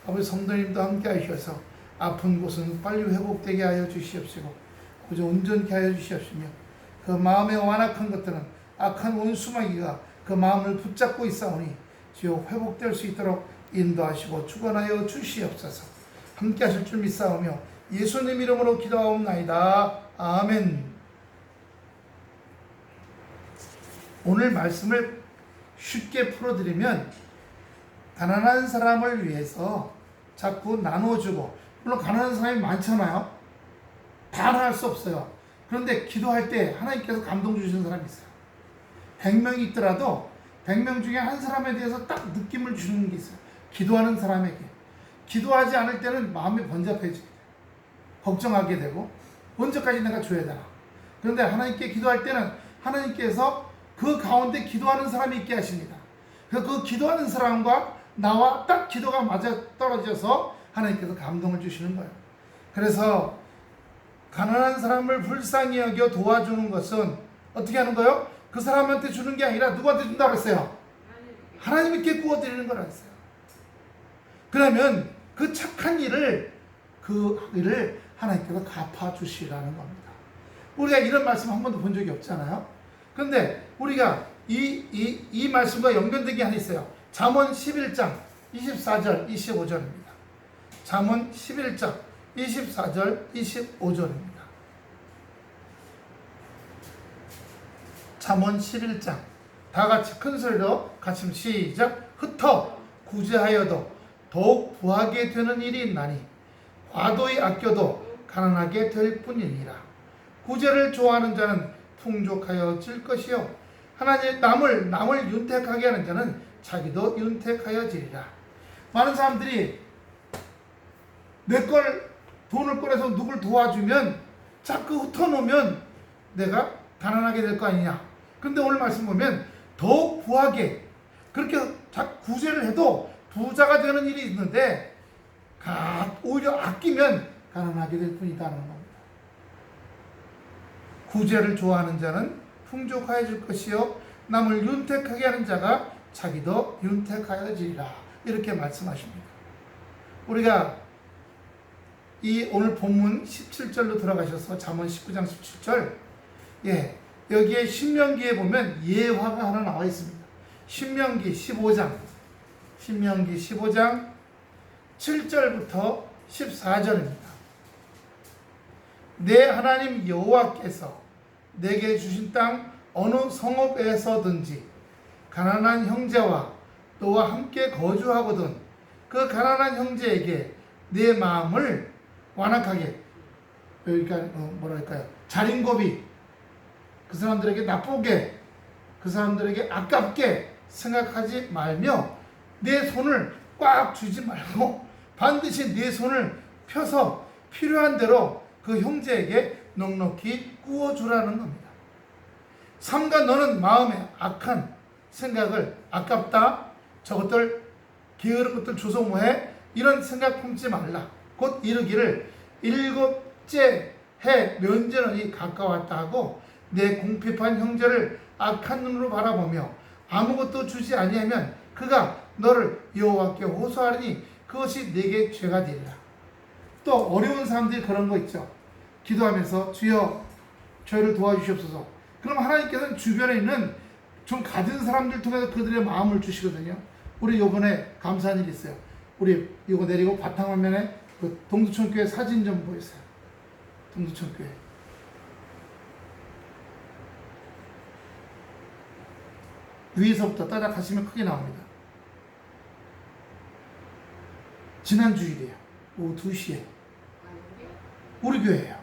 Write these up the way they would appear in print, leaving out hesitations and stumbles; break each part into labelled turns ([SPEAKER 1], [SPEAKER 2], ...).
[SPEAKER 1] 아버지 성도님도 함께 하셔서 아픈 곳은 빨리 회복되게 하여 주시옵시고 아버지 온전케 하여 주시옵시며 그 마음에 완악한 것들은 악한 원수마귀가 그 마음을 붙잡고 있사오니 주여 회복될 수 있도록 인도하시고 축원하여 주시옵소서. 함께 하실 줄 믿사오며 예수님 이름으로 기도하옵나이다. 아멘. 오늘 말씀을 쉽게 풀어드리면 가난한 사람을 위해서 자꾸 나눠주고, 물론 가난한 사람이 많잖아요. 다 할 수 없어요. 그런데 기도할 때 하나님께서 감동 주시는 사람이 있어요. 100명이 있더라도 100명 중에 한 사람에 대해서 딱 느낌을 주는 게 있어요. 기도하는 사람에게. 기도하지 않을 때는 마음이 번잡해지고 걱정하게 되고 언제까지 내가 줘야 되나. 그런데 하나님께 기도할 때는 하나님께서 그 가운데 기도하는 사람이 있게 하십니다. 그래서 그 기도하는 사람과 나와 딱 기도가 맞아떨어져서 하나님께서 감동을 주시는 거예요. 그래서 가난한 사람을 불쌍히 여겨 도와주는 것은 어떻게 하는 거예요? 그 사람한테 주는 게 아니라 누구한테 준다고 했어요? 하나님께 구워드리는 거라 했어요. 그러면 그 착한 일을, 그 일을 하나님께서 갚아주시라는 겁니다. 우리가 이런 말씀 한 번도 본 적이 없잖아요. 그런데 우리가 이 말씀과 연결된 게 하나 있어요. 잠언 11장 24절 25절입니다. 잠언 11장 24절 25절입니다. 잠언 11장 다 같이 큰 소리로 같이 시작. 흩어 구제하여도 더욱 부하게 되는 일이 있나니 과도히 아껴도 가난하게 될 뿐이니라. 구제를 좋아하는 자는 풍족하여 질 것이요 하나님 남을 윤택하게 하는 자는 자기도 윤택하여 지리라. 많은 사람들이 내 걸 돈을 꺼내서 누굴 도와주면 자꾸 흩어놓으면 내가 가난하게 될 거 아니냐. 근데 오늘 말씀 보면 더욱 부하게 그렇게 구제를 해도 부자가 되는 일이 있는데 오히려 아끼면 가난하게 될 뿐이다는 겁니다. 구제를 좋아하는 자는 풍족하여 질 것이요 남을 윤택하게 하는 자가 자기도 윤택하여지리라. 이렇게 말씀하십니다. 우리가 이 오늘 본문 17절로 들어가셔서 잠언 19장 17절, 여기에 신명기에 보면 예화가 하나 나와 있습니다. 신명기 15장 7절부터 14절입니다. 내 하나님 여호와께서 내게 주신 땅 어느 성읍에서든지 가난한 형제와 너와 함께 거주하거든 그 가난한 형제에게 내 마음을 완악하게, 자린고비, 그 사람들에게 나쁘게, 그 사람들에게 아깝게 생각하지 말며 내 손을 꽉 쥐지 말고 반드시 내 손을 펴서 필요한 대로 그 형제에게 넉넉히 구워주라는 겁니다. 삼가 너는 마음에 악한 생각을 아깝다, 저것들 게으른 것들 줘서 뭐해, 이런 생각 품지 말라. 곧 이르기를 일곱째 해 면제는이 가까웠다 하고 내 궁핍한 형제를 악한 눈으로 바라보며 아무것도 주지 아니하면 그가 너를 여호와께 호소하리니 그것이 내게 죄가 되리라. 또 어려운 사람들이 그런 거 있죠. 기도하면서 주여 저희를 도와주시옵소서. 그럼 하나님께서는 주변에 있는 좀 가진 사람들 통해서 그들의 마음을 주시거든요. 우리 요번에 감사한 일이 있어요. 우리 이거 내리고 바탕화면에 그 동두천교회 사진 좀 보이세요. 동두천교회. 위에서부터 따라가시면 크게 나옵니다. 지난 주일이에요. 오후 2시에. 우리 교회예요.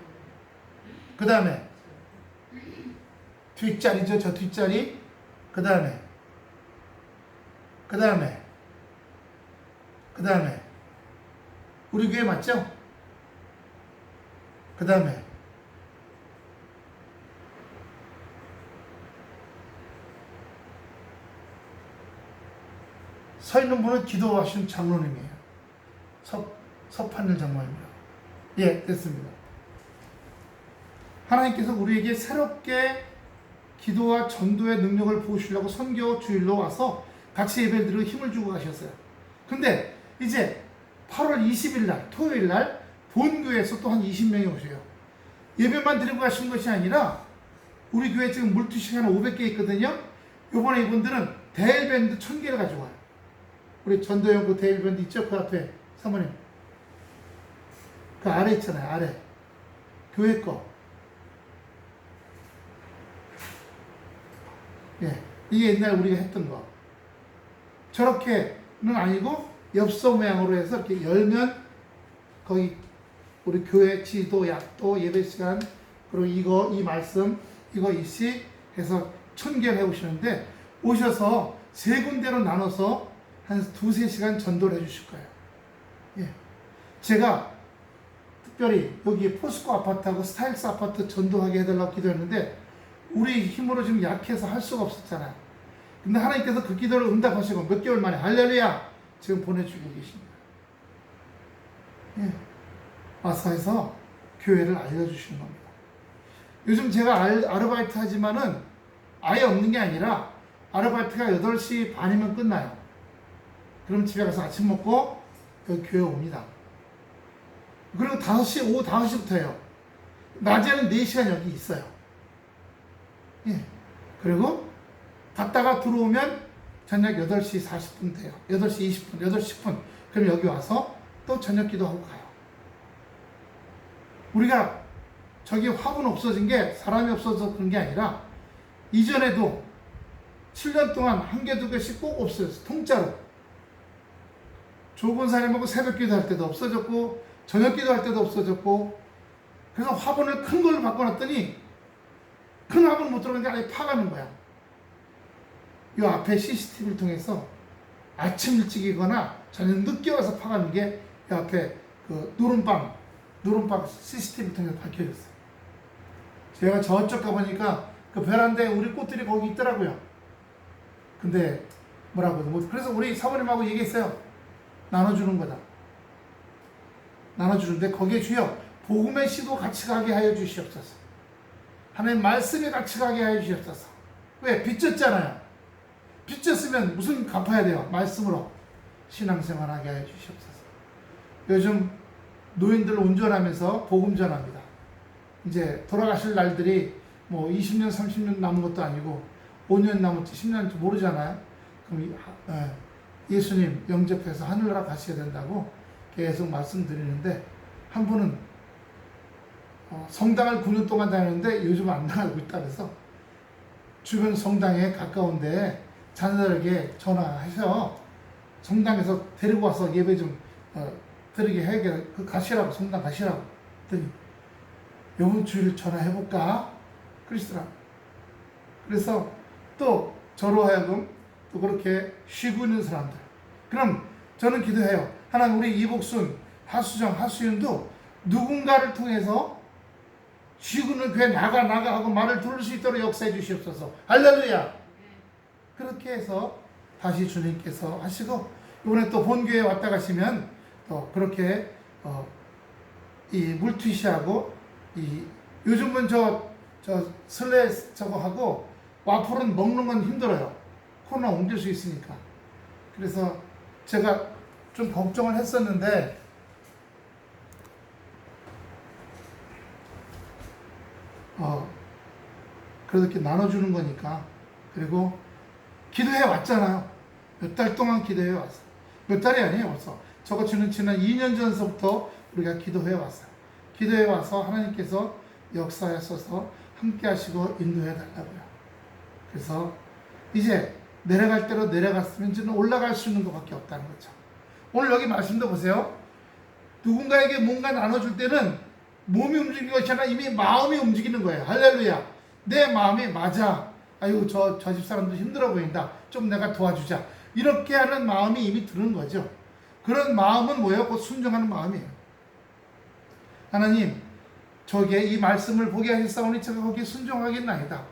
[SPEAKER 1] 그 다음에 뒷자리죠. 저 뒷자리. 그 다음에 우리 교회 맞죠? 그 다음에 서 있는 분은 기도하신 장로님이에요. 서판일 장로님이요. 됐습니다. 하나님께서 우리에게 새롭게 기도와 전도의 능력을 부으시려고 선교 주일로 와서 같이 예배를 드리고 힘을 주고 가셨어요. 근데 이제 8월 20일 날 토요일 날 본교회에서 또 한 20명이 오세요. 예배만 드리고 가신 것이 아니라 우리 교회 지금 물투시간 500개 있거든요. 요번에 이분들은 대일밴드 1000개를 가지고 와요. 우리 전도연 그 대일밴드 있죠? 그 앞에 사모님 그 아래 있잖아요. 아래 교회 거. 예, 이게 옛날 우리가 했던 거. 저렇게는 아니고 엽서 모양으로 해서 이렇게 열면 거기 우리 교회 지도, 약도, 예배 시간, 그리고 이거, 이 말씀, 이거 이씨 해서 1000개를 해오시는데 오셔서 세 군데로 나눠서 한 2-3시간 전도를 해주실 거예요. 예. 제가 특별히 여기 포스코 아파트하고 스타일스 아파트 전도하게 해달라고 기도했는데 우리 힘으로 지금 약해서 할 수가 없었잖아요. 근데 하나님께서 그 기도를 응답하시고 몇 개월 만에 할렐루야 지금 보내주고 계십니다. 예. 와서 해서 교회를 알려주시는 겁니다. 요즘 제가 아르바이트 하지만은 아예 없는 게 아니라 아르바이트가 8시 반이면 끝나요. 그럼 집에 가서 아침 먹고 여기 교회 옵니다. 그리고 오후 5시부터 해요. 낮에는 4시간 여기 있어요. 예. 그리고 갔다가 들어오면 저녁 8시 40분 돼요. 8시 20분, 8시 10분. 그럼 여기 와서 또 저녁 기도하고 가요. 우리가 저기 화분 없어진 게 사람이 없어서 그런 게 아니라 이전에도 7년 동안 한 개, 두 개씩 꼭 없어졌어요. 통짜로. 좁은 사람하고 새벽 기도할 때도 없어졌고 저녁 기도할 때도 없어졌고 그래서 화분을 큰 걸로 바꿔놨더니 큰 화분 못 들어가는 게 아예 파가는 거야. 이 앞에 CCTV를 통해서 아침 일찍이거나 저녁 늦게 와서 파가는 게 이 앞에 그 누름방 CCTV 통해서 밝혀졌어요. 제가 저쪽 가보니까 그 베란다에 우리 꽃들이 거기 있더라고요. 근데 뭐라고 그래서 우리 사모님하고 얘기했어요. 나눠주는 거다. 나눠주는데 거기에 주여 복음의 씨도 같이 가게 하여 주시옵소서. 하나님 말씀에 같이 가게 하여 주시옵소서. 왜? 빚졌잖아요. 빚졌으면 무슨 갚아야 돼요? 말씀으로 신앙생활하게 하여 주시옵소서. 요즘 노인들 운전하면서 복음 전합니다. 이제 돌아가실 날들이 뭐 20년, 30년 남은 것도 아니고 5년 남을지 10년 남을지 모르잖아요. 그럼 예수님 영접해서 하늘나라 가셔야 된다고 계속 말씀드리는데 한 분은 성당을 9년 동안 다녔는데 요즘 안 나가고 있다 그래서 주변 성당에 가까운데 자녀들에게 전화해서 성당에서 데리고 와서 예배 좀 드리게 해야 가시라고 성당 가시라고 했더니 이번 주일 전화해볼까? 그러시더라고요. 그래서 또 저로 하여금 또 그렇게 쉬고 있는 사람들 그럼 저는 기도해요. 하나님 우리 이복순, 하수정, 하수윤도 누군가를 통해서 쉬고 있는 교회 나가 하고 말을 들을 수 있도록 역사해 주시옵소서. 할렐루야. 그렇게 해서 다시 주님께서 하시고 이번에 또 본교회에 왔다 가시면 또 그렇게 이 물티슈하고 이 요즘은 저 슬레 저거 하고 와플은 먹는 건 힘들어요. 코로나 옮길 수 있으니까. 그래서 제가 좀 걱정을 했었는데 그래도 이렇게 나눠주는 거니까. 그리고 기도해 왔잖아요. 몇 달 동안 기도해 왔어. 몇 달이 아니에요 벌써. 저거 지난 2년 전서부터 우리가 기도해 왔어요. 기도해 와서 하나님께서 역사하셔서 함께 하시고 인도해 달라고요. 그래서 이제 내려갈 대로 내려갔으면 이제는 올라갈 수 있는 것밖에 없다는 거죠. 오늘 여기 말씀도 보세요. 누군가에게 뭔가 나눠줄 때는 몸이 움직이는 것이 아니라 이미 마음이 움직이는 거예요. 할렐루야. 내 마음이 맞아. 아유 저 집사람도 힘들어 보인다. 좀 내가 도와주자. 이렇게 하는 마음이 이미 드는 거죠. 그런 마음은 뭐예요? 곧 순종하는 마음이에요. 하나님 저기에 이 말씀을 보게 하셨사오니 제가 거기에 순종하겠나이다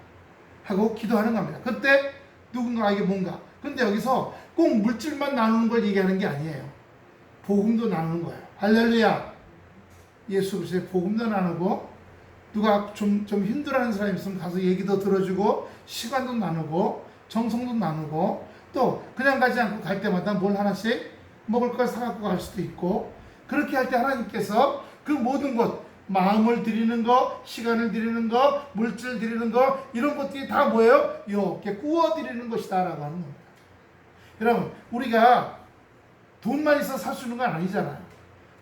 [SPEAKER 1] 하고 기도하는 겁니다. 그때 누군가에게 뭔가. 근데 여기서 꼭 물질만 나누는 걸 얘기하는 게 아니에요. 복음도 나누는 거예요. 할렐루야. 예수 그리스도의 복음도 나누고 누가 좀 힘들어하는 사람이 있으면 가서 얘기도 들어주고 시간도 나누고 정성도 나누고 또 그냥 가지 않고 갈 때마다 뭘 하나씩 먹을 걸 사갖고 갈 수도 있고, 그렇게 할 때 하나님께서 그 모든 것, 마음을 드리는 거, 시간을 드리는 거, 물질 드리는 거, 이런 것들이 다 뭐예요? 이렇게 구워 드리는 것이다 라고 하는 겁니다. 여러분, 우리가 돈만 있어 살 수 있는 건 아니잖아요.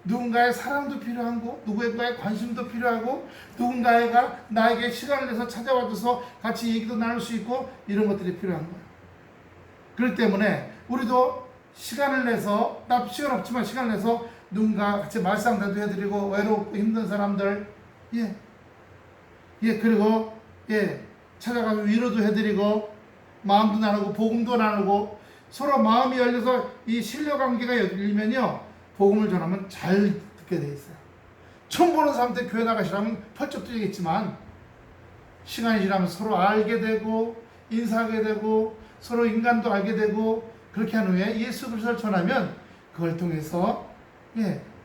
[SPEAKER 1] 누군가의 사랑도 필요하고, 누군가의 관심도 필요하고, 누군가가 나에게 시간을 내서 찾아와줘서 같이 얘기도 나눌 수 있고, 이런 것들이 필요한 거예요. 그렇기 때문에 우리도 시간을 내서, 나 시간 없지만 시간을 내서 누군가 같이 말상대도 해드리고, 외롭고 힘든 사람들, 그리고 찾아가서 위로도 해드리고, 마음도 나누고, 복음도 나누고, 서로 마음이 열려서 이 신뢰관계가 열리면요, 복음을 전하면 잘 듣게 돼 있어요. 처음 보는 사람한테 교회 나가시라면 펄쩍 뛰겠지만, 시간이 지나면 서로 알게 되고, 인사하게 되고, 서로 인간도 알게 되고, 그렇게 한 후에 예수 그리스도를 전하면 그걸 통해서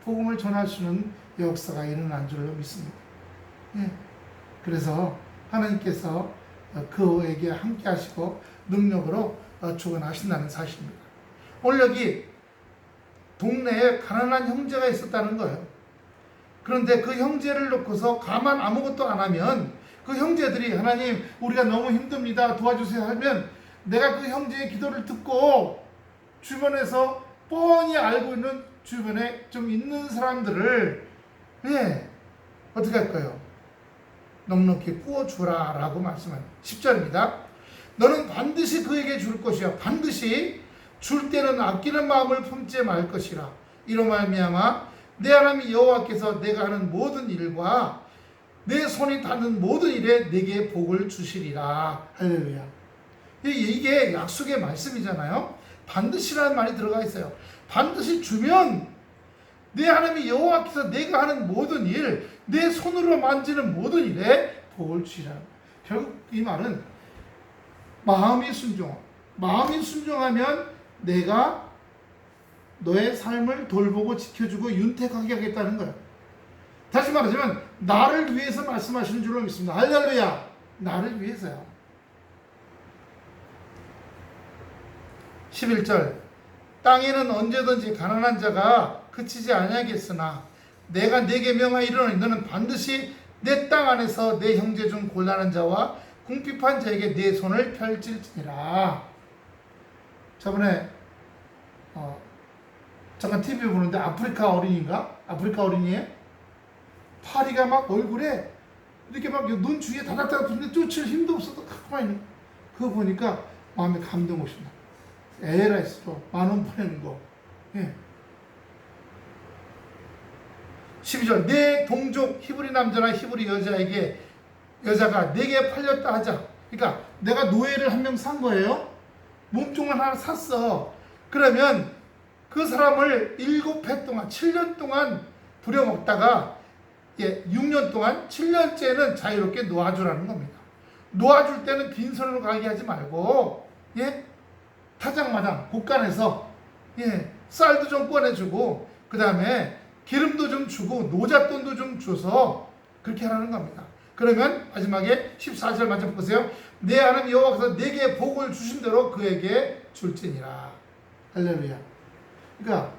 [SPEAKER 1] 복음을 전할 수 있는 역사가 일어난 줄로 믿습니다. 그래서 하나님께서 그에게 함께 하시고 능력으로 주관하신다는 사실입니다. 오늘 여기 동네에 가난한 형제가 있었다는 거예요. 그런데 그 형제를 놓고서 가만 아무것도 안 하면, 그 형제들이 하나님 우리가 너무 힘듭니다 도와주세요 하면, 내가 그 형제의 기도를 듣고 주변에서 뻔히 알고 있는 주변에 좀 있는 사람들을 어떻게 할까요? 넉넉히 구워주라 라고 말씀한 10절입니다. 너는 반드시 그에게 줄 것이야. 반드시 줄 때는 아끼는 마음을 품지 말 것이라. 이로 말미암아 내 하나님 여호와께서 내가 하는 모든 일과 내 손이 닿는 모든 일에 내게 복을 주시리라. 할렐루야. 이게 약속의 말씀이잖아요. 반드시라는 말이 들어가 있어요. 반드시 주면 내 하나님 여호와께서 내가 하는 모든 일, 내 손으로 만지는 모든 일에 복을 주시라. 결국 이 말은 마음이 순종하면 내가 너의 삶을 돌보고 지켜주고 윤택하게 하겠다는 거예요. 다시 말하자면 나를 위해서 말씀하시는 줄로 믿습니다. 할렐루야. 나를 위해서요. 11절 땅에는 언제든지 가난한 자가 그치지 아니하겠으나 내가 네게 명하이르노니 너는 반드시 내 땅 안에서 내 형제 중 곤란한 자와 궁핍한 자에게 내 손을 펼칠지니라. 저번에 잠깐 TV 보는데 아프리카 어린이에요? 파리가 막 얼굴에 이렇게 막 눈 주위에 다닥다닥 붙는데 쫓을 힘도 없어도 가만히 있는, 그거 보니까 마음에 감동 오십니다. ALS로 10,000원 보내는 거. 12절 내 동족 히브리 남자나 히브리 여자가 내게 팔렸다 하자. 그러니까 내가 노예를 한 명 산 거예요. 몸종을 하나 샀어. 그러면 그 사람을 7해 동안 7년 동안 부려먹다가 6년 동안 7년째는 자유롭게 놓아주라는 겁니다. 놓아줄 때는 빈손으로 가게 하지 말고 타작마당 곳간에서 쌀도 좀 꺼내주고, 그 다음에 기름도 좀 주고 노잣돈도 좀 줘서 그렇게 하라는 겁니다. 그러면 마지막에 14절 마저 보세요. 내 하나님 여호와께서 내게 복을 주신 대로 그에게 줄지니라. 할렐루야. 그러니까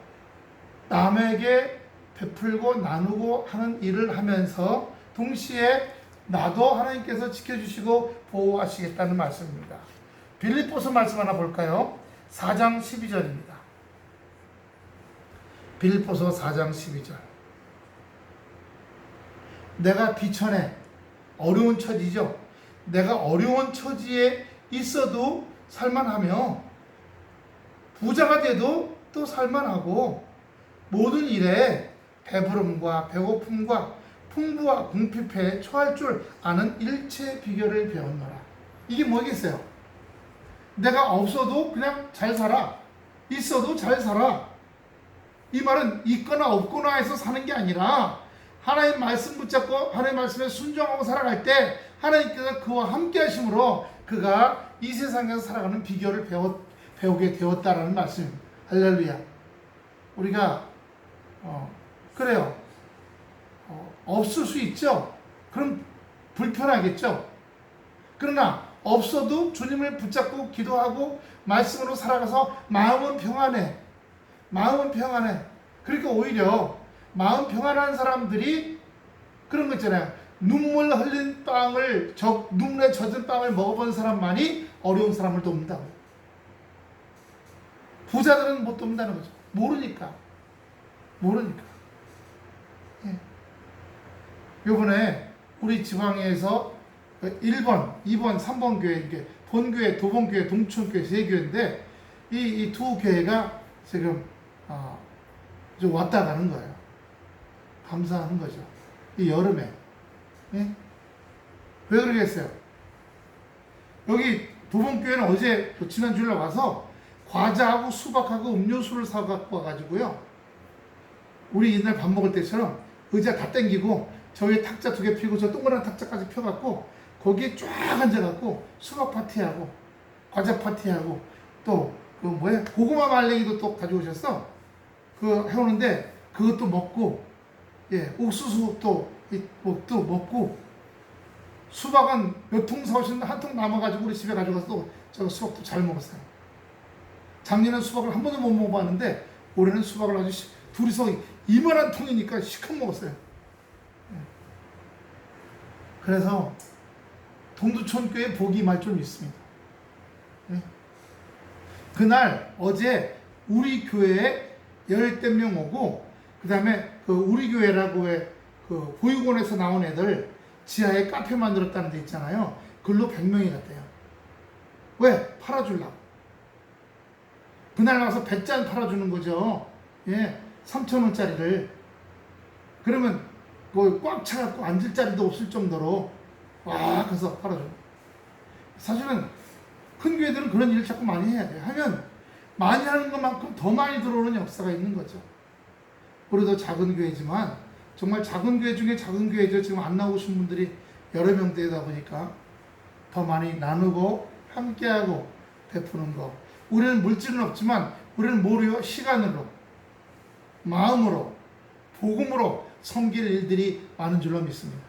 [SPEAKER 1] 남에게 베풀고 나누고 하는 일을 하면서 동시에 나도 하나님께서 지켜주시고 보호하시겠다는 말씀입니다. 빌립보서 말씀 하나 볼까요? 4장 12절입니다. 빌립보서 4장 12절. 내가 비천해 어려운 처지죠. 내가 어려운 처지에 있어도 살만하며 부자가 돼도 또 살만하고 모든 일에 배부름과 배고픔과 풍부와 궁핍에 처할 줄 아는 일체 비결을 배웠노라. 이게 뭐겠어요? 내가 없어도 그냥 잘 살아. 있어도 잘 살아. 이 말은 있거나 없거나 해서 사는 게 아니라 하나님 말씀 붙잡고 하나님 말씀에 순종하고 살아갈 때 하나님께서 그와 함께 하심으로 그가 이 세상에서 살아가는 비결을 배우게 되었다라는 말씀입니다. 할렐루야. 우리가 그래요. 없을 수 있죠. 그럼 불편하겠죠. 그러나 없어도 주님을 붙잡고 기도하고 말씀으로 살아가서 마음은 평안해. 마음은 평안해. 그러니까 오히려 마음 평안한 사람들이 그런 거 있잖아요. 눈물 흘린 빵을, 눈물에 젖은 빵을 먹어본 사람만이 어려운 사람을 돕는다고. 부자들은 못 돕는다는 거죠. 모르니까. 예. 요번에 우리 지방에서 1번, 2번, 3번 교회, 이게 본교회, 도본교회, 동천교회 세 교회인데 이 두 교회가 지금 좀 왔다 가는 거예요. 감사하는 거죠. 이 여름에. 예? 왜 그러겠어요? 여기 도봉교회는 어제 지난 주일날 와서 과자하고 수박하고 음료수를 사갖고 와가지고요. 우리 옛날 밥 먹을 때처럼 의자 다 땡기고 저 위에 탁자 2개 펴고 저 동그란 탁자까지 펴갖고 거기에 쫙 앉아갖고 수박 파티하고 과자 파티하고 또 고구마 말랭이도 또 가져오셨어. 그거 해오는데 그것도 먹고, 예, 옥수수 또 먹고, 수박은 몇 통 사오셨는데 한 통 남아가지고 우리 집에 가져가서 또 저 수박도 잘 먹었어요. 작년엔 수박을 한 번도 못 먹어봤는데 올해는 수박을 아주 둘이서 이만한 통이니까 시컷 먹었어요. 그래서 동두천교회 복이 임할 좀 있습니다. 그날 어제 우리 교회에 10대 명 오고, 그 다음에 그 우리 교회라고 그 보육원에서 나온 애들 지하에 카페 만들었다는 데 있잖아요. 글로 100명이 갔대요. 왜? 팔아주려고. 그날 와서 100잔 팔아주는 거죠. 예, 3,000원짜리를. 그러면 뭐 꽉 차갖고 앉을 자리도 없을 정도로 와 가서 팔아줘요. 사실은 큰 교회들은 그런 일을 자꾸 많이 해야 돼요. 하면 많이 하는 것만큼 더 많이 들어오는 역사가 있는 거죠. 우리도 작은 교회지만 정말 작은 교회 중에 작은 교회죠. 지금 안 나오신 분들이 여러 명 되다 보니까 더 많이 나누고 함께하고 베푸는 거. 우리는 물질은 없지만 우리는 뭐로요? 시간으로, 마음으로, 복음으로 섬길 일들이 많은 줄로 믿습니다.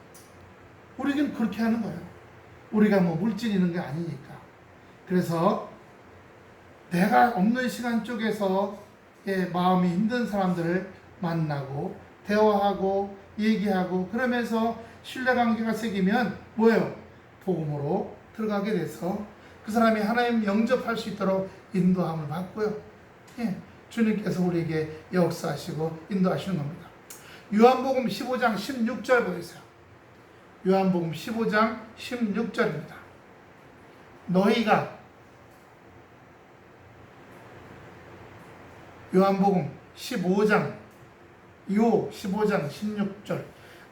[SPEAKER 1] 우리는 그렇게 하는 거예요. 우리가 뭐 물질 있는 게 아니니까. 그래서 내가 없는 시간 쪽에서 마음이 힘든 사람들을 만나고 대화하고 얘기하고 그러면서 신뢰관계가 생기면 뭐예요? 복음으로 들어가게 돼서 그 사람이 하나님 영접할 수 있도록 인도함을 받고요. 예, 주님께서 우리에게 역사하시고 인도하시는 겁니다. 요한복음 15장 16절 보세요. 요한복음 15장 16절입니다. 요한복음 15장 16절.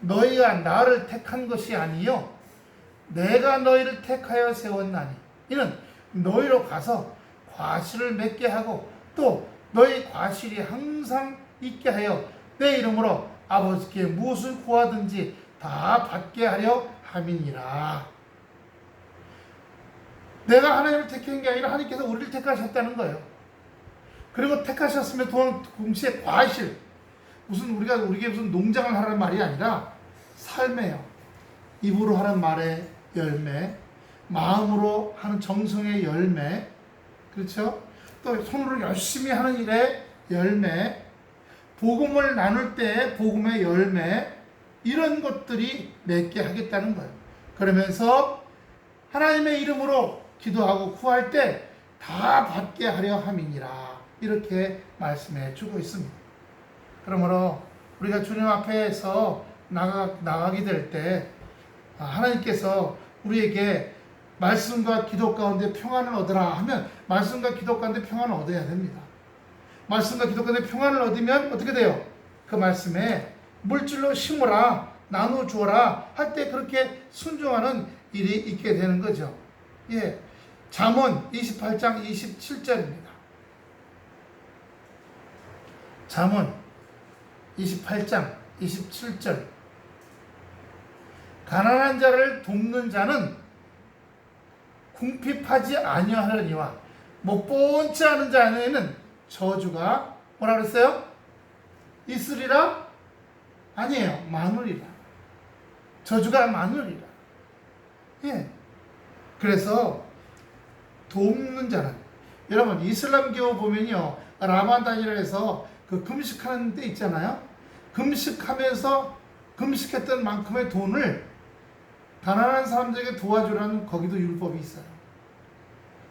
[SPEAKER 1] 너희가 나를 택한 것이 아니요 내가 너희를 택하여 세웠나니 이는 너희로 가서 과실을 맺게 하고 또 너희 과실이 항상 있게 하여 내 이름으로 아버지께 무엇을 구하든지 다 받게 하려 함이니라. 내가 하나님을 택한 게 아니라 하나님께서 우리를 택하셨다는 거예요. 그리고 택하셨으면 동시에 과실, 우리가 무슨 농장을 하라는 말이 아니라 삶이에요. 입으로 하는 말의 열매, 마음으로 하는 정성의 열매, 그렇죠? 또 손으로 열심히 하는 일의 열매, 복음을 나눌 때 복음의 열매, 이런 것들이 맺게 하겠다는 거예요. 그러면서 하나님의 이름으로 기도하고 구할 때 다 받게 하려 함이니라. 이렇게 말씀해 주고 있습니다. 그러므로 우리가 주님 앞에서 나가게 될 때 하나님께서 우리에게 말씀과 기도 가운데 평안을 얻으라 하면 말씀과 기도 가운데 평안을 얻어야 됩니다. 말씀과 기도 가운데 평안을 얻으면 어떻게 돼요? 그 말씀에 물질로 심으라, 나누어 주어라 할 때 그렇게 순종하는 일이 있게 되는 거죠. 예, 잠언 28장 27절입니다. 잠언 28장 27절. 가난한 자를 돕는 자는 궁핍하지 아니하려니와 못본치 않은 자에는 저주가 뭐라 그랬어요? 있으리라? 아니에요. 많으리라. 저주가 많으리라. 예. 그래서 돕는 자는, 여러분 이슬람교 보면요 라마단이라 해서 그 금식하는 때 있잖아요. 금식하면서 금식했던 만큼의 돈을 가난한 사람들에게 도와주라는 거기도 율법이 있어요.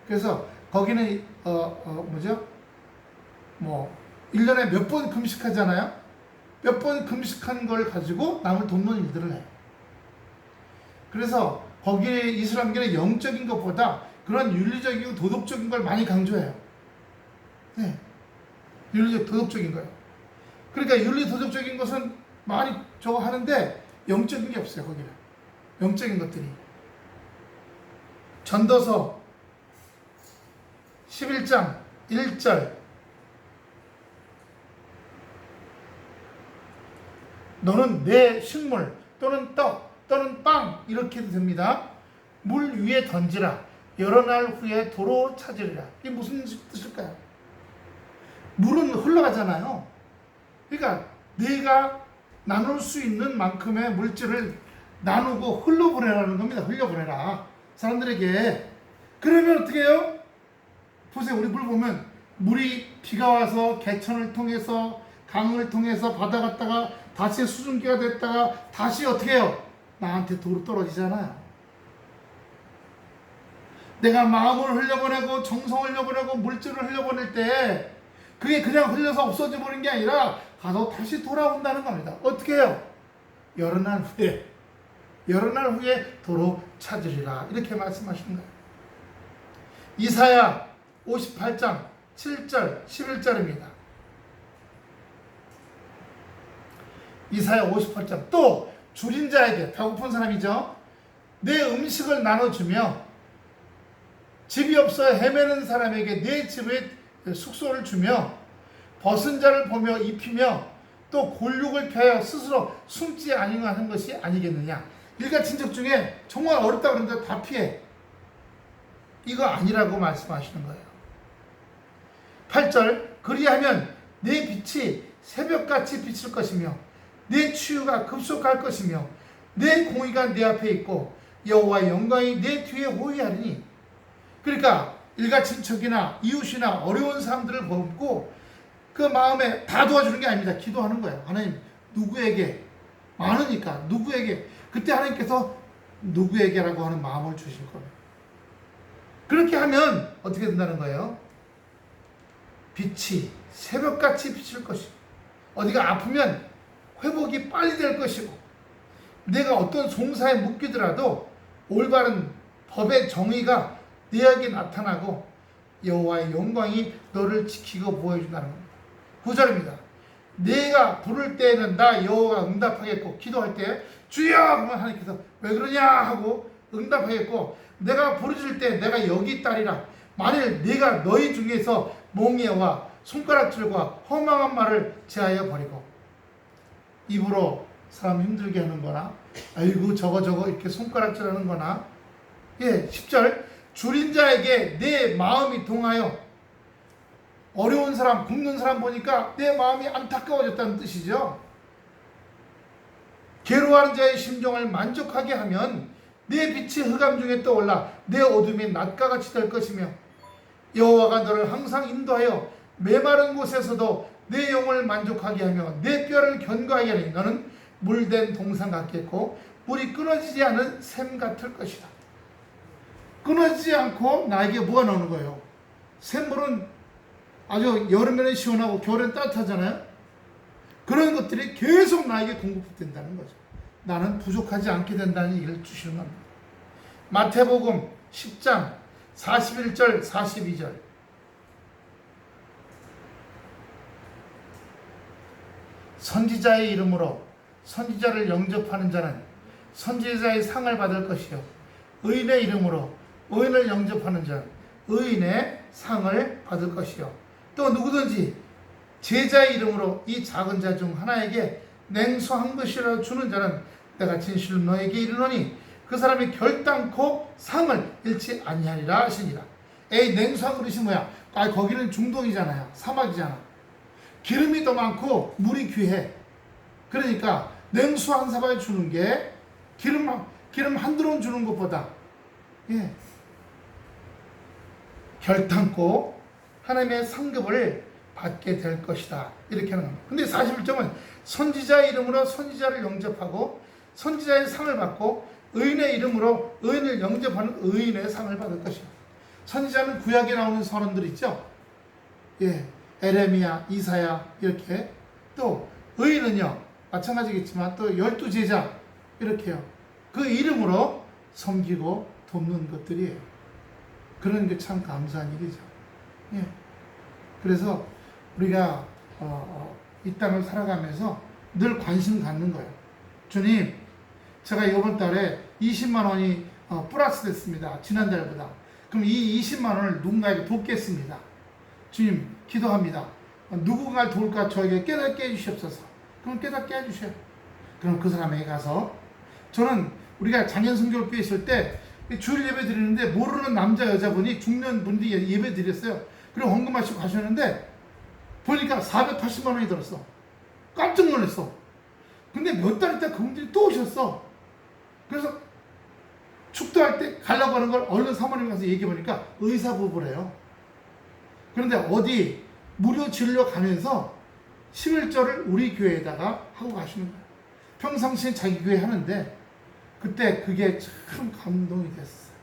[SPEAKER 1] 그래서 거기는 뭐죠? 뭐 1년에 몇 번 금식하잖아요. 몇 번 금식한 걸 가지고 남을 돕는 일들을 해요. 그래서 거기에 이슬람교는 영적인 것보다 그런 윤리적이고 도덕적인 걸 많이 강조해요. 네. 윤리적 도덕적인 거예요. 그러니까 윤리 도덕적인 것은 많이 저거 하는데 영적인 게 없어요. 거기는 영적인 것들이. 전도서 11장 1절 너는 내 식물 또는 떡 또는 빵 이렇게도 됩니다. 물 위에 던지라. 여러 날 후에 도로 찾으리라. 이게 무슨 뜻일까요? 물은 흘러가잖아요. 그러니까 내가 나눌 수 있는 만큼의 물질을 나누고 흘려보내라는 겁니다. 흘려보내라. 사람들에게. 그러면 어떻게 해요? 보세요. 우리 물 보면 물이 비가 와서 개천을 통해서 강을 통해서 바다 갔다가 다시 수증기가 됐다가 다시 어떻게 해요? 나한테 도로 떨어지잖아요. 내가 마음을 흘려보내고 정성을 흘려보내고 물질을 흘려보낼 때 그게 그냥 흘려서 없어져 버린 게 아니라 가서 다시 돌아온다는 겁니다. 어떻게 해요? 여러 날 후에 도로 찾으리라. 이렇게 말씀하시는 거예요. 이사야 58장 7절 11절입니다. 이사야 58장 또 줄인 자에게 배고픈 사람이죠. 내 음식을 나눠주며 집이 없어 헤매는 사람에게 내 집에 숙소를 주며 벗은 자를 보며 입히며 또 골육을 펴여 스스로 숨지 아니하는 것이 아니겠느냐. 일가친척 중에 정말 어렵다 그러는데 다 피해. 이거 아니라고 말씀하시는 거예요. 8절 그리하면 내 빛이 새벽같이 비칠 것이며 내 치유가 급속할 것이며 내 공의가 내 앞에 있고 여호와의 영광이 내 뒤에 호위하리니. 그러니까 일가친척이나 이웃이나 어려운 사람들을 돕고 그 마음에 다 도와주는 게 아닙니다. 기도하는 거예요. 하나님 누구에게 많으니까 누구에게 그때 하나님께서 누구에게라고 하는 마음을 주실 겁니다. 그렇게 하면 어떻게 된다는 거예요? 빛이 새벽같이 비칠 것이고 어디가 아프면 회복이 빨리 될 것이고 내가 어떤 송사에 묶이더라도 올바른 법의 정의가 내에게 나타나고 여호와의 영광이 너를 지키고 보여준다는 겁니다. 9절입니다. 내가 부를 때에는 나 여호와가 응답하겠고 기도할 때 주여 하면 하나님께서 왜 그러냐 하고 응답하겠고 내가 부르짖을 때 내가 여기 있다리라. 만일 내가 너희 중에서 몽예와 손가락질과 허망한 말을 제하여 버리고 입으로 사람 힘들게 하는 거나 아이고 저거 이렇게 손가락질하는 거나 10절 줄인 자에게 내 마음이 동하여 어려운 사람 굶는 사람 보니까 내 마음이 안타까워졌다는 뜻이죠. 괴로워하는 자의 심정을 만족하게 하면 내 빛이 흑암 중에 떠올라 내 어둠이 낮과 같이 될 것이며 여호와가 너를 항상 인도하여 메마른 곳에서도 내 영을 만족하게 하며 내 뼈를 견고하게 하니 너는 물된 동산 같겠고 물이 끊어지지 않은 샘 같을 것이다. 끊어지지 않고 나에게 뭐가 나오는 거예요? 샘물은 아주 여름에는 시원하고 겨울에는 따뜻하잖아요. 그런 것들이 계속 나에게 공급된다는 거죠. 나는 부족하지 않게 된다는 얘기를 주시는 겁니다. 마태복음 10장 41절 42절 선지자의 이름으로 선지자를 영접하는 자는 선지자의 상을 받을 것이요 의인의 이름으로 의인을 영접하는 자는 의인의 상을 받을 것이요 또 누구든지 제자의 이름으로 이 작은 자 중 하나에게 냉수 한 것이라도 주는 자는 내가 진실로 너에게 이르노니 그 사람이 결단코 상을 잃지 아니하리라 하시니라. 냉수 한 그릇이 뭐야? 거기는 중동이잖아요. 사막이잖아. 기름이 더 많고 물이 귀해. 그러니까 냉수 한 사발 주는 게 기름 한 드론 주는 것보다 결단코 하나님의 상급을 받게 될 것이다. 이렇게 하는 겁니다. 근데 41점은 선지자의 이름으로 선지자를 영접하고 선지자의 상을 받고 의인의 이름으로 의인을 영접하는 의인의 상을 받을 것이다. 선지자는 구약에 나오는 선원들 있죠. 예, 에레미야, 이사야 이렇게. 또 의인은요 마찬가지겠지만 또 12제자 이렇게요. 그 이름으로 섬기고 돕는 것들이에요. 그런 게 참 감사한 일이죠. 예. 그래서 우리가 이 땅을 살아가면서 늘 관심 갖는 거예요. 주님, 제가 이번 달에 20만 원이 플러스 됐습니다. 지난달보다. 그럼 이 20만 원을 누군가에게 돕겠습니다. 주님, 기도합니다. 누군가를 도울까 저에게 깨닫게 해주시옵소서. 그럼 깨닫게 해주셔요. 그럼 그 사람에게 가서 저는 우리가 작년 성교육교회 있을 때 주일 예배 드리는데 모르는 남자 여자분이 중년 분들이 예배 드렸어요. 그리고 헌금하시고 가셨는데 보니까 480만 원이 들었어. 깜짝 놀랐어. 근데 몇 달 있다 그분들이 또 오셨어. 그래서 축도할 때 가려고 하는 걸 얼른 사모님 가서 얘기해 보니까 의사 부부래요. 그런데 어디 무료 진료 가면서 11절을 우리 교회에다가 하고 가시는 거예요. 평상시에 자기 교회 하는데 그때 그게 참 감동이 됐어요.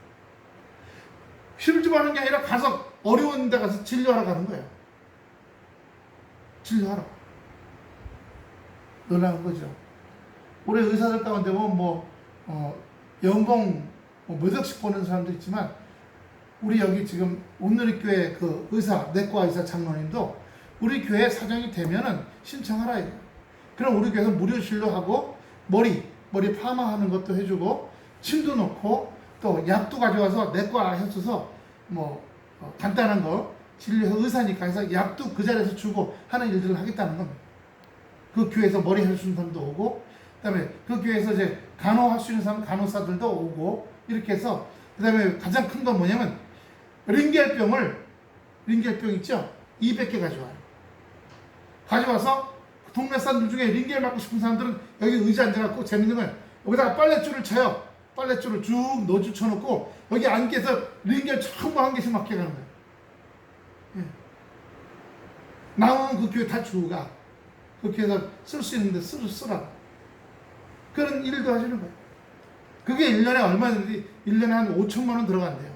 [SPEAKER 1] 11절 하는 게 아니라 가서 어려운 데 가서 진료하러 가는 거예요. 진료하러. 놀라운 거죠. 우리 의사들 가운데 보면 연봉 몇 억씩 버는 사람도 있지만 우리 여기 지금 온누리 교회 그 의사, 내과 의사 장로님도 우리 교회 사정이 되면은 신청하라 해요. 그럼 우리 교회에서 무료 진료하고 머리 파마하는 것도 해주고 침도 놓고 또 약도 가져와서 내과 해줘서 간단한 거 진료해서 의사니까 해서 약도 그 자리에서 주고 하는 일들을 하겠다는 겁니다. 그 교회에서 머리 해주는 사람도 오고 그 다음에 그 교회에서 이제 간호할 수 있는 사람 간호사들도 오고 이렇게 해서 그 다음에 가장 큰 건 뭐냐면 링겔병 있죠? 200개 가져와요. 가져와서 동네 사람들 중에 링겔 맞고 싶은 사람들은 여기 의자 앉아갖고 재밌는 건 여기다가 빨랫줄을 쳐요. 빨랫줄을 쭉 노주 쳐놓고 여기 앉아서 링겔 전부 한 개씩 맞게 가는 거예요. 예. 남으면 그 교회 다 주고 가. 그렇게 해서 쓸 수 있는데 쓰라. 그런 일도 하시는 거예요. 그게 1년에 얼마든지 1년에 한 5천만 원 들어간대요.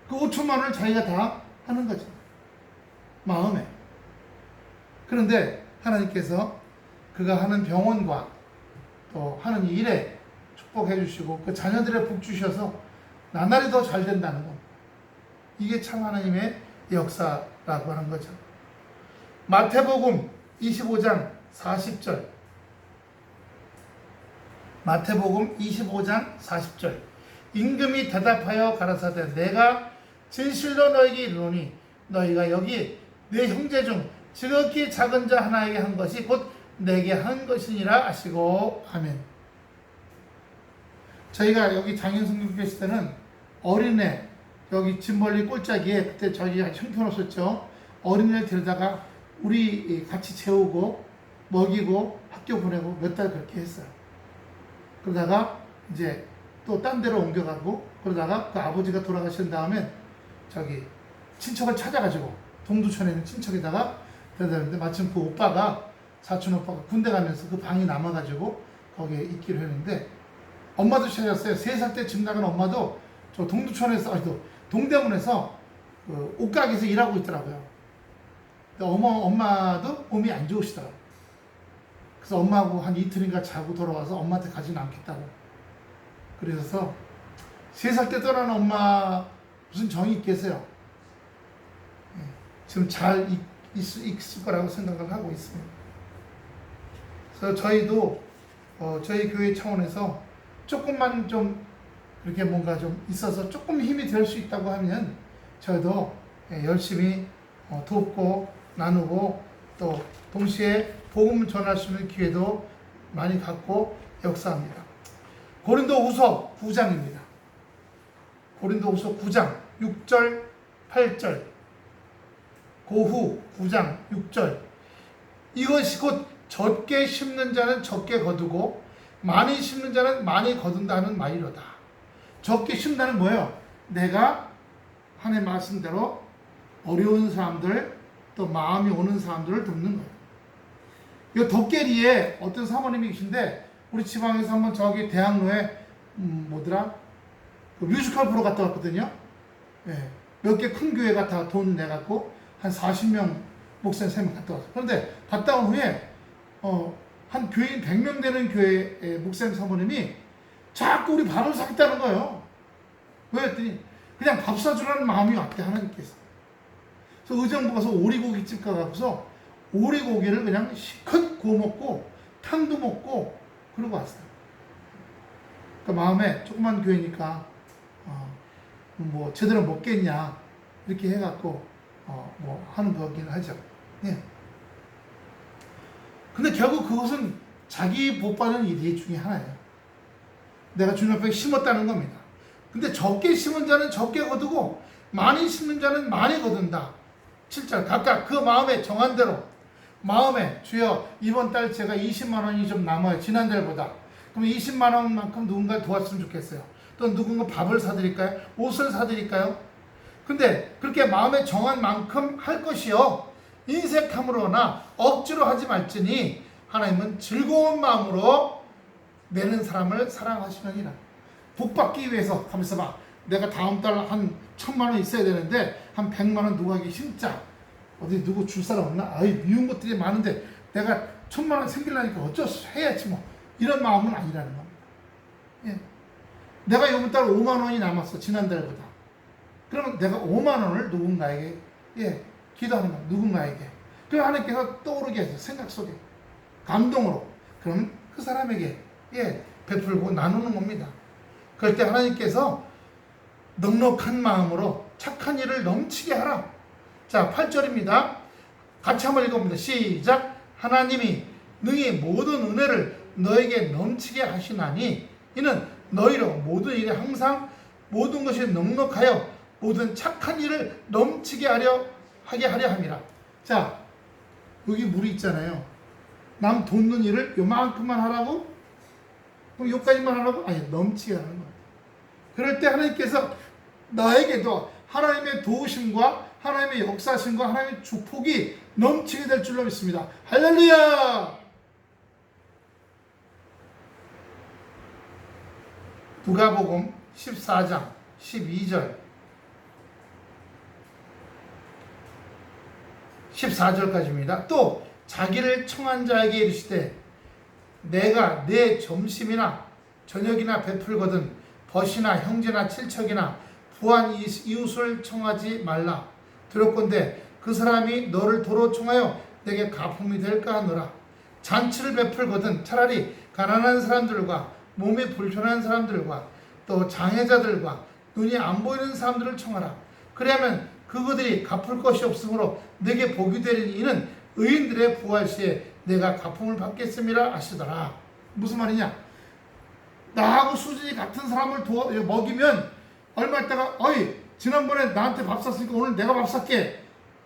[SPEAKER 1] 그 5천만 원을 자기가 다 하는 거죠. 마음에. 그런데 하나님께서 그가 하는 병원과 또 하는 일에 축복해 주시고 그 자녀들의 복 주셔서 나날이 더 잘 된다는 것. 이게 참 하나님의 역사라고 하는 거죠. 마태복음 25장 40절. 마태복음 25장 40절. 임금이 대답하여 가라사대 내가 진실로 너에게 이르노니 너희가 여기 내 형제 중 지극히 작은 자 하나에게 한 것이 곧 내게 한 것이니라 하시고 아멘. 저희가 여기 장인성교 계실 때는 어린애 여기 집 멀리 꼴짜기에 그때 저희가 형편없었죠. 어린애를 데려다가 우리 같이 재우고 먹이고 학교 보내고 몇 달 그렇게 했어요. 그러다가 이제 또 딴 데로 옮겨가고 그러다가 그 아버지가 돌아가신 다음에 저기 친척을 찾아가지고 동두천에 있는 친척에다가 데려다는데 마침 그 오빠가 사촌 오빠가 군대 가면서 그 방이 남아가지고 거기에 있기로 했는데 엄마도 찾았어요. 3살 때 집 나간 엄마도 저 동두천에서 동대문에서 그 옷가게에서 일하고 있더라고요. 엄마도 몸이 안 좋으시더라고요. 그래서 엄마하고 한 이틀인가 자고 돌아와서 엄마한테 가지는 않겠다고. 그래서 3살 때 떠난 엄마 무슨 정이 있겠어요. 지금 잘 있을 거라고 생각을 하고 있습니다. 그래서 저희도 저희 교회 차원에서 조금만 좀 이렇게 뭔가 좀 있어서 조금 힘이 될 수 있다고 하면 저희도 열심히 돕고 나누고 또 동시에 복음 전할 수 있는 기회도 많이 갖고 역사합니다. 고린도후서 9장입니다. 고린도후서 9장 6절 8절 고후 9장 6절 이것이 곧 적게 심는 자는 적게 거두고 많이 심는 자는 많이 거둔다는 말이로다. 적게 심다는 뭐예요? 내가 하나님 말씀대로 어려운 사람들 또 마음이 오는 사람들을 돕는 거예요. 이 덕계리에 어떤 사모님이 계신데 우리 지방에서 한번 저기 대학로에 뭐더라? 그 뮤지컬 보러 갔다 왔거든요. 예. 몇 개 큰 교회 갔다 돈 내갖고 한 40명 목사님 3명 갔다 왔어요. 그런데 갔다 온 후에 한 교인 100명 되는 교회 목사님 사모님이 자꾸 우리 밥을 사겠다는 거예요. 왜 했더니 그냥 밥 사주라는 마음이 왔대, 하나님께서. 그래서 의정부 가서 오리고기집 가서 오리고기를 그냥 실컷 구워 먹고 탕도 먹고 그러고 왔어요. 그러니까 마음에 조그만 교회니까 뭐 제대로 먹겠냐 이렇게 해갖고 뭐 하는 거긴 하죠. 예. 근데 결국 그것은 자기 복 받는 일 중에 하나예요. 내가 주님 앞에 심었다는 겁니다. 근데 적게 심은 자는 적게 거두고 많이 심는 자는 많이 거둔다. 7절 각각 그 마음에 정한 대로 마음에 주여 이번 달 제가 20만 원이 좀 남아요. 지난달보다. 그럼 20만 원만큼 누군가를 도왔으면 좋겠어요. 또 누군가 밥을 사드릴까요? 옷을 사드릴까요? 근데 그렇게 마음에 정한 만큼 할 것이요. 인색함으로나 억지로 하지 말지니 하나님은 즐거운 마음으로 내는 사람을 사랑하시느니라. 복 받기 위해서 가면서 봐. 내가 다음 달 한 1,000만 원 있어야 되는데 한 100만 원 누구에게 심자. 어디 누구 줄 사람 없나? 아이 미운 것들이 많은데 내가 1,000만 원 생기려니까 어쩔 수 해야지 뭐. 이런 마음은 아니라는 겁니다. 예. 내가 이번 달 5만 원이 남았어. 지난달보다. 그러면 내가 5만 원을 누군가에게 기도하는 거야. 누군가에게. 그럼 하나님께서 떠오르게 해서 생각 속에 감동으로 그럼 그 사람에게 베풀고 나누는 겁니다. 그럴 때 하나님께서 넉넉한 마음으로 착한 일을 넘치게 하라. 자, 8절입니다. 같이 한번 읽어봅니다. 시작. 하나님이 능히 모든 은혜를 너에게 넘치게 하시나니 이는 너희로 모든 일에 항상 모든 것이 넉넉하여 모든 착한 일을 넘치게 하려 함이라. 자, 여기 물이 있잖아요. 남 돕는 일을 요만큼만 하라고? 그럼 요까지만 하라고? 아니, 넘치게 하는 거예요. 그럴 때 하나님께서 나에게도 하나님의 도우심과 하나님의 역사심과 하나님의 축복이 넘치게 될 줄로 믿습니다. 할렐루야! 누가복음 14장 12절 14절까지입니다. 또 자기를 청한 자에게 이르시되 내가 내 점심이나 저녁이나 베풀거든 벗이나 형제나 친척이나 부한 이웃을 청하지 말라. 들었건대 그 사람이 너를 도로 청하여 내게 가품이 될까 하노라. 잔치를 베풀거든 차라리 가난한 사람들과 몸이 불편한 사람들과 또 장애자들과 눈이 안 보이는 사람들을 청하라. 그러면 그들이 갚을 것이 없으므로 내게 복이 되리니 이는 의인들의 부활 시에 내가 가품을 받겠음이라 하시더라. 무슨 말이냐? 나하고 수준이 같은 사람을 먹이면 얼마 있다가 어이 지난번에 나한테 밥 샀으니까 오늘 내가 밥 살게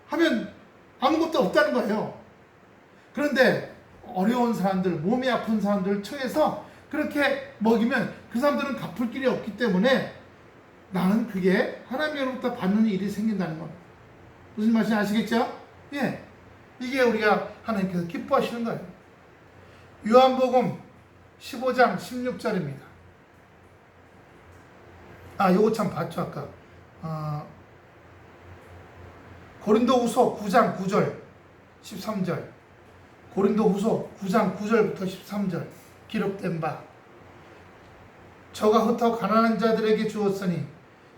[SPEAKER 1] 하면 아무것도 없다는 거예요. 그런데 어려운 사람들, 몸이 아픈 사람들을 청해서 그렇게 먹이면 그 사람들은 갚을 길이 없기 때문에 나는 그게 하나님으로부터 받는 일이 생긴다는 겁니다. 무슨 말인지 아시겠죠? 예. 이게 우리가 하나님께서 기뻐하시는 거예요. 요한복음 15장 16절입니다. 요거 참 봤죠, 아까. 고린도후서 9장 9절, 13절. 고린도후서 9장 9절부터 13절 기록된 바. 저가 흩어 가난한 자들에게 주었으니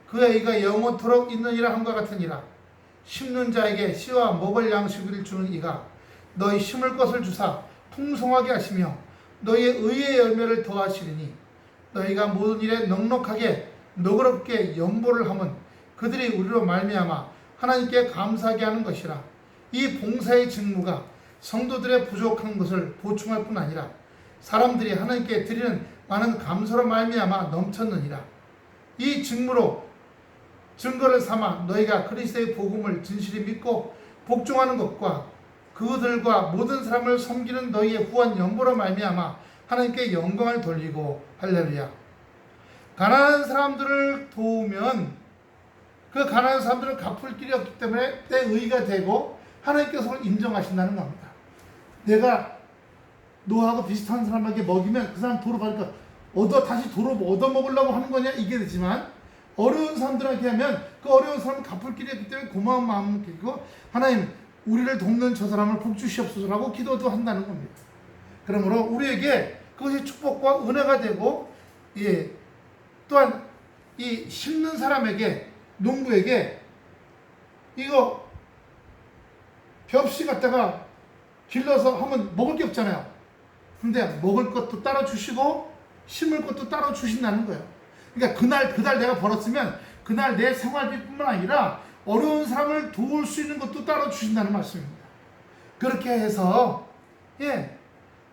[SPEAKER 1] 그의 이가 영원토록 있느니라 함과 같으니라. 심는 자에게 씨와 먹을 양식을 주는 이가 너희 심을 것을 주사 풍성하게 하시며 너희의 의의 열매를 더하시리니 너희가 모든 일에 넉넉하게 너그럽게 연보를 하면 그들이 우리로 말미암아 하나님께 감사하게 하는 것이라. 이 봉사의 직무가 성도들의 부족한 것을 보충할 뿐 아니라 사람들이 하나님께 드리는 많은 감사로 말미암아 넘쳤느니라. 이 직무로 증거를 삼아 너희가 그리스도의 복음을 진실히 믿고 복종하는 것과 그들과 모든 사람을 섬기는 너희의 후한 연보로 말미암아 하나님께 영광을 돌리고 할렐루야. 가난한 사람들을 도우면 그 가난한 사람들은 갚을 길이 없기 때문에 내 의가 되고 하나님께서 인정하신다는 겁니다. 내가 너하고 비슷한 사람에게 먹이면 그 사람 도로 받으니까 다시 도로 얻어먹으려고 하는 거냐 이게 되지만, 어려운 사람들에게 하면 그 어려운 사람은 갚을 길이 있기 때문에 고마운 마음을 끼고 하나님 우리를 돕는 저 사람을 복 주시옵소서라고 기도도 한다는 겁니다. 그러므로 우리에게 그것이 축복과 은혜가 되고, 또한 이 심는 사람에게, 농부에게 이거 벽시 갖다가 길러서 하면 먹을 게 없잖아요. 근데 먹을 것도 따로 주시고 심을 것도 따로 주신다는 거예요. 그러니까 그날 내가 벌었으면 그날 내 생활비뿐만 아니라 어려운 사람을 도울 수 있는 것도 따로 주신다는 말씀입니다. 그렇게 해서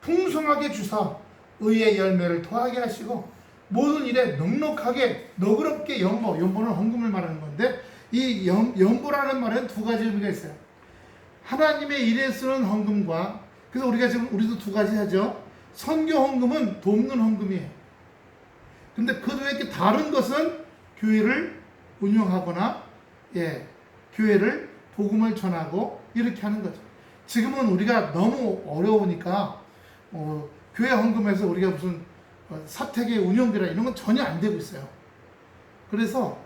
[SPEAKER 1] 풍성하게 주사 의의 열매를 더하게 하시고 모든 일에 넉넉하게 너그럽게 연보는 헌금을 말하는 건데, 이 연보라는 말은 두 가지 의미가 있어요. 하나님의 일에 쓰는 헌금과, 그래서 우리도 두 가지 하죠. 선교 헌금은 돕는 헌금이에요. 근데 그 외에 다른 것은 교회를 운영하거나 교회를 복음을 전하고 이렇게 하는 거죠. 지금은 우리가 너무 어려우니까 교회 헌금에서 우리가 무슨 사택의 운영비라 이런 건 전혀 안 되고 있어요. 그래서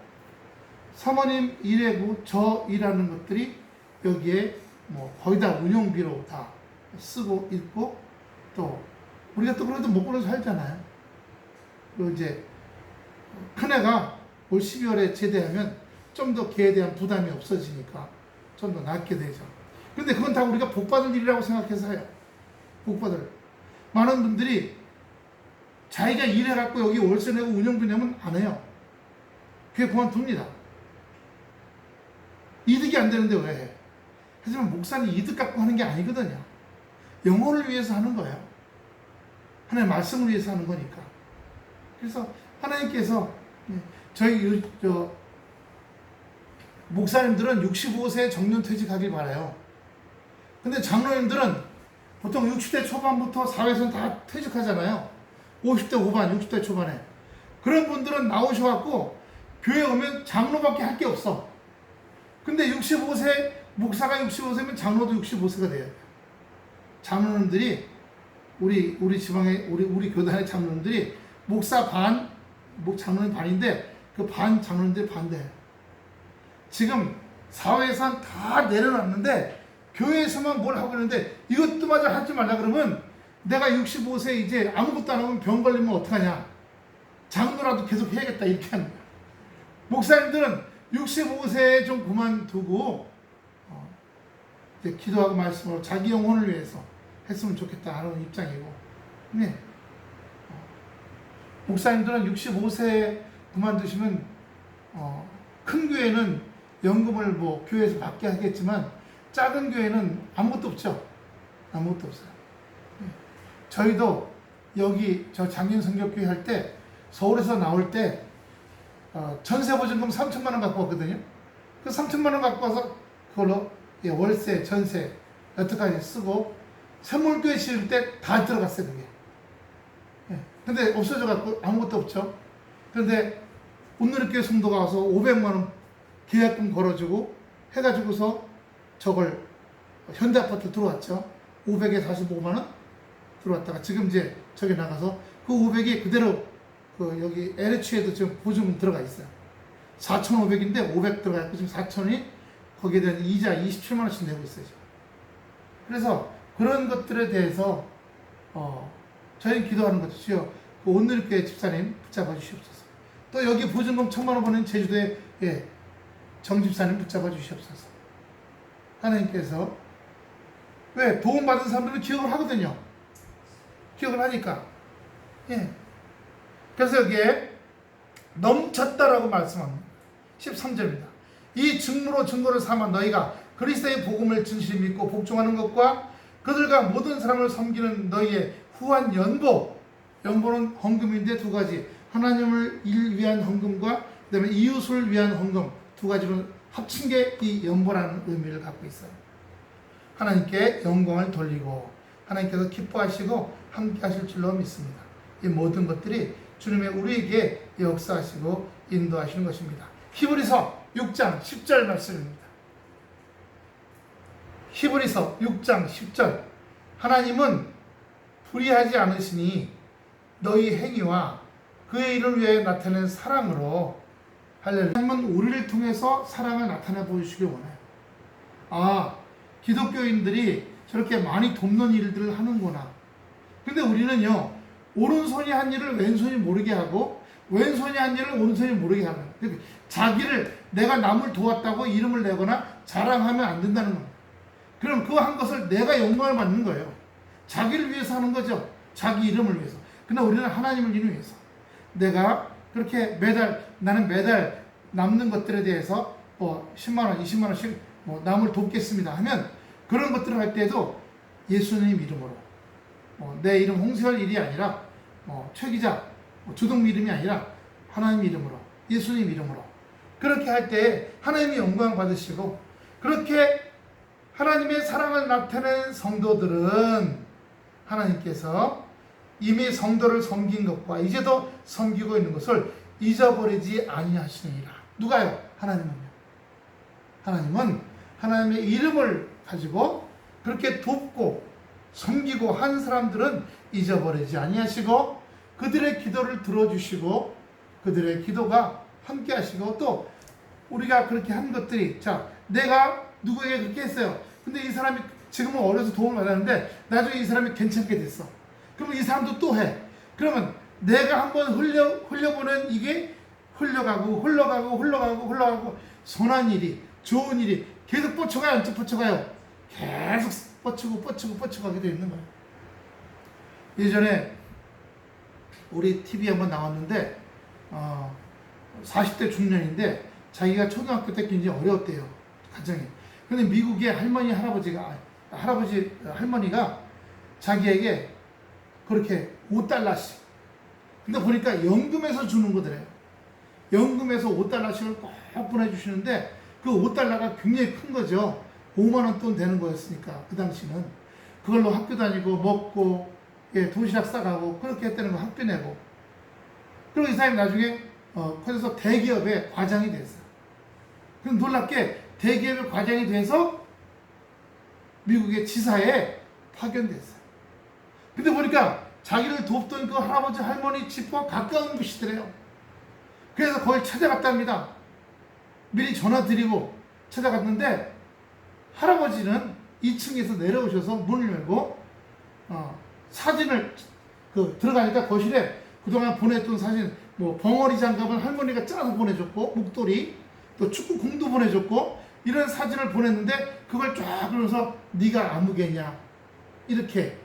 [SPEAKER 1] 사모님 일하고 저 일하는 것들이 여기에 거의 다 운영비로 다 쓰고 있고, 또 우리가 또 그래도 먹고는 살잖아요. 그리고 이제 큰애가 올 12월에 제대하면 좀 더 걔에 대한 부담이 없어지니까 좀 더 낫게 되죠. 근데 그건 다 우리가 복받을 일이라고 생각해서 해요. 복받을. 많은 분들이 자기가 일해갖고 여기 월세 내고 운영비 내면 안 해요. 그게 그만둡니다. 이득이 안 되는데 왜 해? 하지만 목사는 이득 갖고 하는 게 아니거든요. 영혼을 위해서 하는 거예요. 하나님의 말씀을 위해서 하는 거니까. 그래서 하나님께서 저희 목사님들은 65세에 정년퇴직하길 바라요. 근데 장로님들은 보통 60대 초반부터 사회에서는 다 퇴직하잖아요. 50대 후반, 60대 초반에. 그런 분들은 나오셔갖고 교회 오면 장로밖에 할 게 없어. 근데 65세, 목사가 65세면 장로도 65세가 돼야 돼요. 장로님들이, 우리 지방의, 우리 교단의 장로님들이 목사 반, 장로님 반인데 그 반 장로님들이 반대해요. 지금 사회에선 다 내려놨는데 교회에서만 뭘 하고 있는데 이것도 마저 하지 말라 그러면 내가 65세 이제 아무것도 안 하면 병 걸리면 어떡하냐. 장로라도 계속 해야겠다 이렇게 하는 거야. 목사님들은 65세에 좀 그만두고 이제 기도하고 말씀으로 자기 영혼을 위해서 했으면 좋겠다 하는 입장이고, 네. 목사님들은 65세 그만두시면 큰 교회는 연금을 교회에서 받게 하겠지만 작은 교회는 아무것도 없죠. 아무것도 없어요. 네. 저희도 여기 저 장윤성교회 할 때 서울에서 나올 때 전세보증금 3천만 원 갖고 왔거든요. 그 3천만 원 갖고 와서 그걸로 월세, 전세 여태까지 쓰고 샘물교회 지을 때 다 들어갔어요 그게. 근데 없어져 갖고 아무것도 없죠. 그런데 온누리교회 성도가 와서 500만 원 계약금 걸어주고 해가지고서 저걸 현대아파트 들어왔죠. 500에 45만 원 들어왔다가 지금 이제 저기 나가서 그 500이 그대로 여기 LH에도 지금 보증금 들어가 있어요. 4,500인데 500 들어가 있고 지금 4,000이 거기에 대한 이자 27만 원씩 내고 있어요. 지금. 그래서 그런 것들에 대해서 저희는 기도하는 거죠. 주여 그 온누리교회 집사님 붙잡아 주시옵소서. 또 여기 보증금 1,000만 원 버는 제주도의 정 집사님 붙잡아 주시옵소서. 하나님께서 왜 도움받은 사람들은 기억을 하거든요. 기억을 하니까. 그래서 여기에 넘쳤다라고 말씀합니다. 13절입니다. 이 증거를 삼아 너희가 그리스도의 복음을 진실히 믿고 복종하는 것과 그들과 모든 사람을 섬기는 너희의 후한 연보는 헌금인데 두 가지, 하나님을 위한 헌금과 그다음에 이웃을 위한 헌금 두 가지로 합친 게 이 연보라는 의미를 갖고 있어요. 하나님께 영광을 돌리고 하나님께서 기뻐하시고 함께 하실 줄로 믿습니다. 이 모든 것들이 주님의 우리에게 역사하시고 인도하시는 것입니다. 히브리서 6장 10절 말씀입니다. 히브리서 6장 10절 하나님은 불의하지 않으시니 너희 행위와 그의 이름 위에 나타낸 사랑으로 할렐루야. 하나님은 우리를 통해서 사랑을 나타내 보여주시길 원해요. 아, 기독교인들이 저렇게 많이 돕는 일들을 하는구나. 근데 우리는요, 오른손이 한 일을 왼손이 모르게 하고 왼손이 한 일을 오른손이 모르게 하는 거예요. 자기를 내가 남을 도왔다고 이름을 내거나 자랑하면 안 된다는 겁니다. 그럼 그 한 것을 내가 영광을 받는 거예요. 자기를 위해서 하는 거죠. 자기 이름을 위해서. 근데 우리는 하나님을 위해서. 내가 그렇게 나는 매달 남는 것들에 대해서 10만원, 20만원씩 남을 돕겠습니다 하면 그런 것들을 할 때도 예수님 이름으로 내 이름 홍수열 일이 아니라 최 기자, 주동미 이름이 아니라 하나님 이름으로, 예수님 이름으로 그렇게 할 때 하나님이 영광 받으시고 그렇게 하나님의 사랑을 나타낸 성도들은 하나님께서 이미 성도를 섬긴 것과 이제도 섬기고 있는 것을 잊어버리지 아니하시느니라. 누가요? 하나님은요. 하나님은 하나님의 이름을 가지고 그렇게 돕고 섬기고 한 사람들은 잊어버리지 아니하시고 그들의 기도를 들어주시고 그들의 기도가 함께 하시고 또 우리가 그렇게 한 것들이 내가 누구에게 그렇게 했어요. 근데 이 사람이 지금은 어려서 도움을 받았는데 나중에 이 사람이 괜찮게 됐어. 그러면 이 사람도 또 해. 그러면 내가 한번 흘려보낸 이게 흘러가고 선한 일이 좋은 일이 계속 뻗쳐가요. 안 뻗쳐가요? 계속 뻗쳐가게 되어 있는 거예요. 예전에 우리 TV에 한번 나왔는데 40대 중년인데 자기가 초등학교 때 굉장히 어려웠대요. 가정이. 근데 미국의 할머니가 자기에게 그렇게 $5씩 근데 보니까 연금에서 주는 거더래요. 연금에서 $5씩을 꼭 보내주시는데 그 $5가 굉장히 큰 거죠. 5만원 돈 되는 거였으니까 그 당시는 그걸로 학교 다니고 먹고 도시락 싸가고 그렇게 했다는 거 학비 내고 그리고 이 사람이 나중에 커져서 대기업의 과장이 됐어요. 그럼 놀랍게 대기업의 과장이 돼서 미국의 지사에 파견됐어요. 근데 보니까 자기를 돕던 그 할아버지 할머니 집과 가까운 곳이더래요. 그래서 거기 찾아갔답니다. 미리 전화 드리고 찾아갔는데 할아버지는 2층에서 내려오셔서 문을 열고 사진을 들어가니까 거실에 그동안 보냈던 사진 벙어리 장갑을 할머니가 짜서 보내줬고 목도리 또 축구 공도 보내줬고 이런 사진을 보냈는데 그걸 쫙 그러면서 네가 아무개냐 이렇게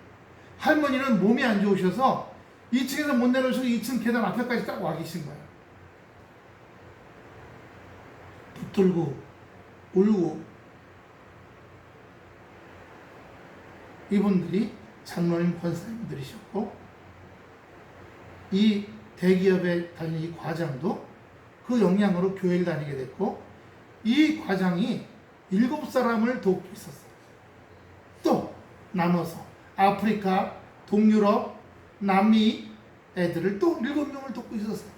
[SPEAKER 1] 할머니는 몸이 안 좋으셔서 2층에서 못 내려오셔서 2층 계단 앞에까지 딱 와 계신 거예요. 붙들고 울고 이분들이 장로님 권사님들이셨고 이 대기업에 다니는 이 과장도 그 영향으로 교회를 다니게 됐고 이 과장이 7사람을 돕고 있었어요. 또 나눠서 아프리카, 동유럽, 남미 애들을 또 7명을 돕고 있었어요.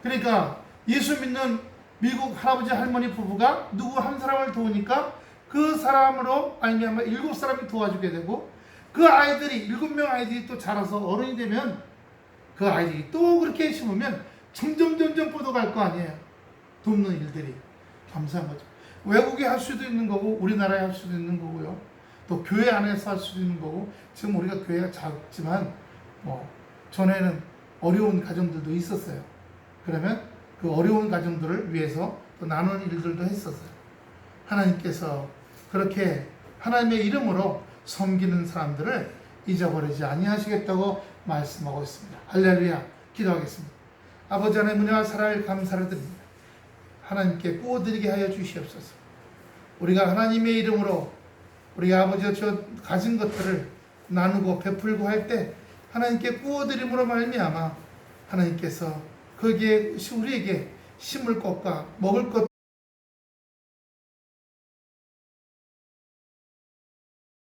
[SPEAKER 1] 그러니까 예수 믿는 미국 할아버지 할머니 부부가 누구 한 사람을 도우니까 그 사람으로 아니면 7사람이 도와주게 되고 그 아이들이 7명 아이들이 또 자라서 어른이 되면 그 아이들이 또 그렇게 심으면 점점 뻗어갈 거 아니에요. 돕는 일들이 감사한 거죠. 외국에 할 수도 있는 거고 우리나라에 할 수도 있는 거고요. 또 교회 안에서 할 수도 있는 거고 지금 우리가 교회가 작지만 전에는 어려운 가정들도 있었어요. 그러면 그 어려운 가정들을 위해서 또 나누는 일들도 했었어요. 하나님께서 그렇게 하나님의 이름으로 섬기는 사람들을 잊어버리지 아니하시겠다고 말씀하고 있습니다. 할렐루야. 기도하겠습니다. 아버지 하나님 은혜와 사랑을 감사를 드립니다. 하나님께 구워드리게 하여 주시옵소서. 우리가 하나님의 이름으로 우리가 아버지가 저 가진 것들을 나누고 베풀고 할 때 하나님께 구워드림으로 말미암아 하나님께서 거기에 우리에게 심을 것과 먹을 것